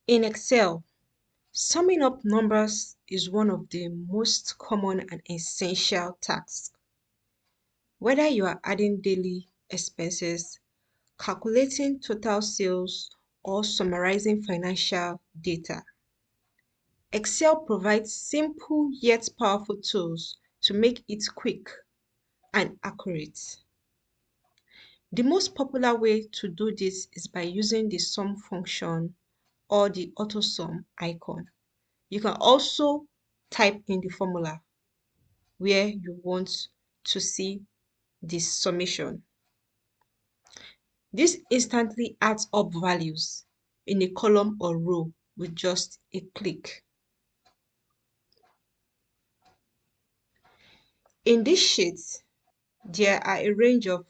In Excel, summing up numbers is one of the most common and essential tasks. Whether you are adding daily expenses, calculating total sales, or summarizing financial data, Excel provides simple yet powerful tools to make it quick and accurate. The most popular way to do this is by using the sum function or the AutoSum icon. You can also type in the formula where you want to see the summation. This instantly adds up values in a column or row with just a click. In this sheet, there are a range of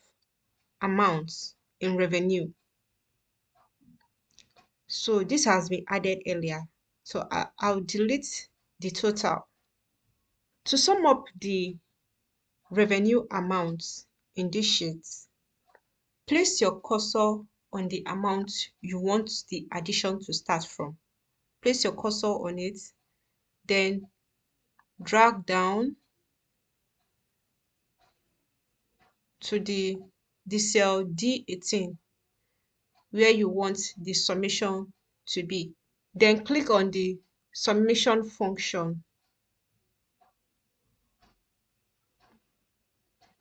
amounts in revenue. So this has been added earlier. So I'll delete the total. To sum up the revenue amounts in this sheet, place your cursor on the amount you want the addition to start from. Place your cursor on it, then drag down to the cell D18 where you want the summation to be. Then click on the summation function.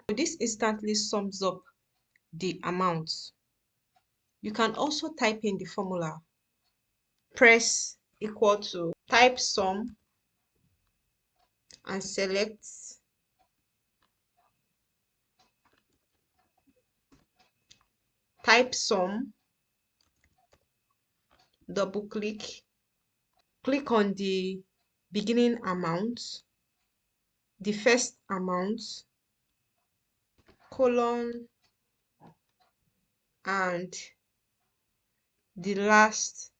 This instantly sums up the amount. You can also type in the formula. Press equal to, type sum and select. Type sum, double click, click on the beginning amount, the first amount, colon, and the last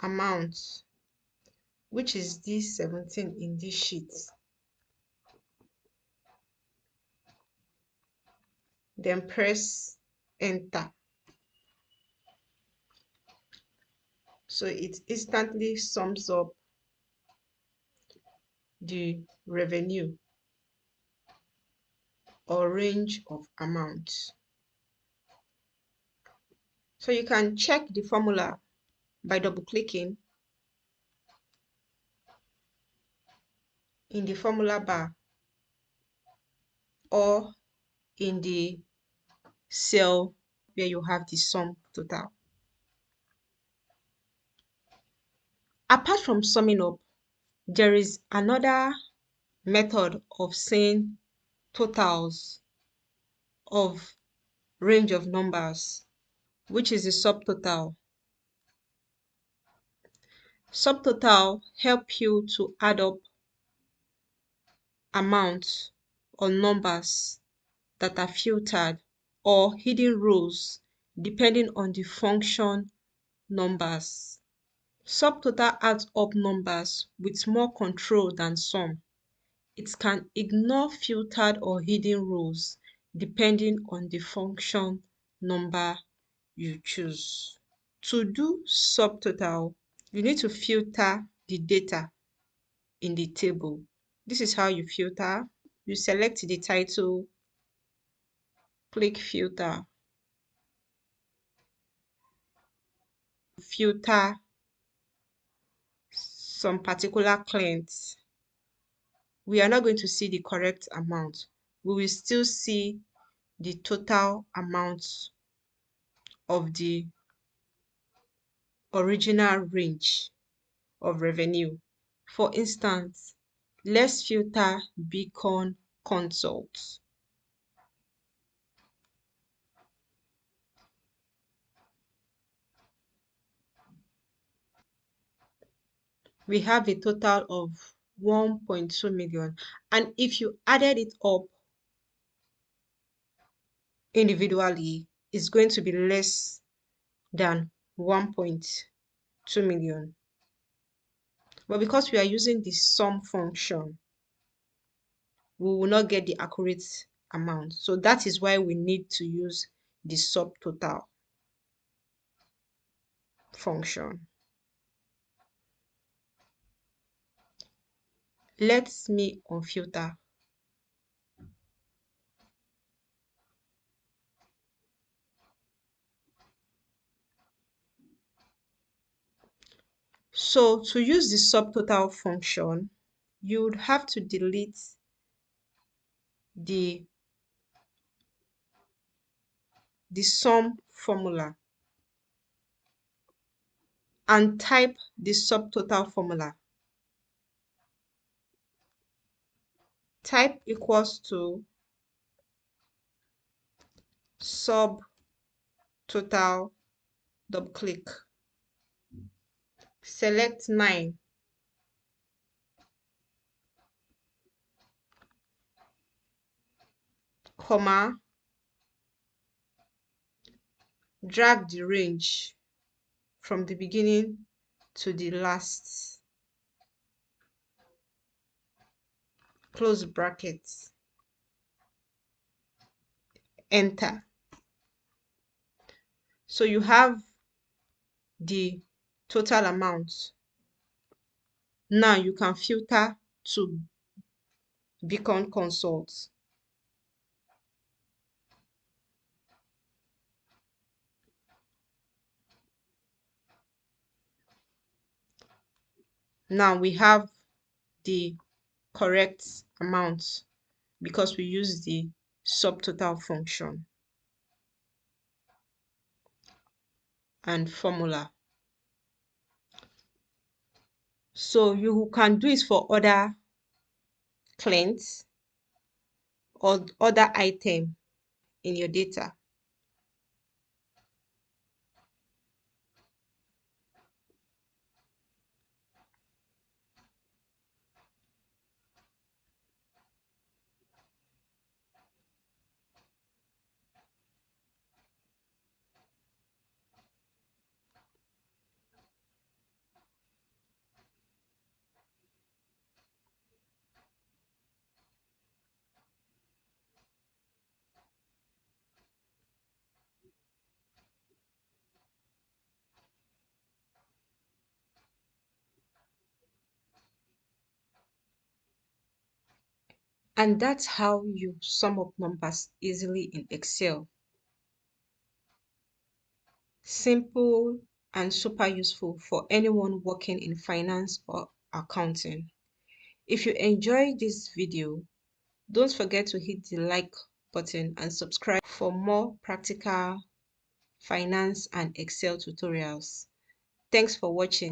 amount, which is D17 in this sheet. Then press enter. So it instantly sums up the revenue or range of amounts. So you can check the formula by double clicking in the formula bar or in the cell where you have the sum total. Apart from summing up, there is another method of saying totals of range of numbers, which is the subtotal. Subtotal help you to add up amounts or numbers that are filtered or hidden rows depending on the function numbers. Subtotal adds up numbers with more control than sum. It can ignore filtered or hidden rows depending on the function number you choose. To do subtotal, you need to filter the data in the table. This is how you filter. You select the title, click filter, filter some particular clients. We are not going to see the correct amount. We will still see the total amount of the original range of revenue. For instance, let's filter Beacon Consult. We have a total of 1.2 million, and if you added it up individually, it's going to be less than 1.2 million. But because we are using the sum function, we will not get the accurate amount. So that is why we need to use the subtotal function. Let me unfilter. So to use the subtotal function, you would have to delete the sum formula and type the subtotal formula. Type equals to subtotal, double click, select 9, comma, drag the range from the beginning to the last, close brackets, enter. So you have the total amount. Now you can filter to Beacon Consult. Now we have the correct amount because we use the subtotal function and formula. So you can do it for other clients or other item in your data. And that's how you sum up numbers easily in Excel. Simple and super useful for anyone working in finance or accounting. If you enjoyed this video, don't forget to hit the like button and subscribe for more practical finance and Excel tutorials. Thanks for watching.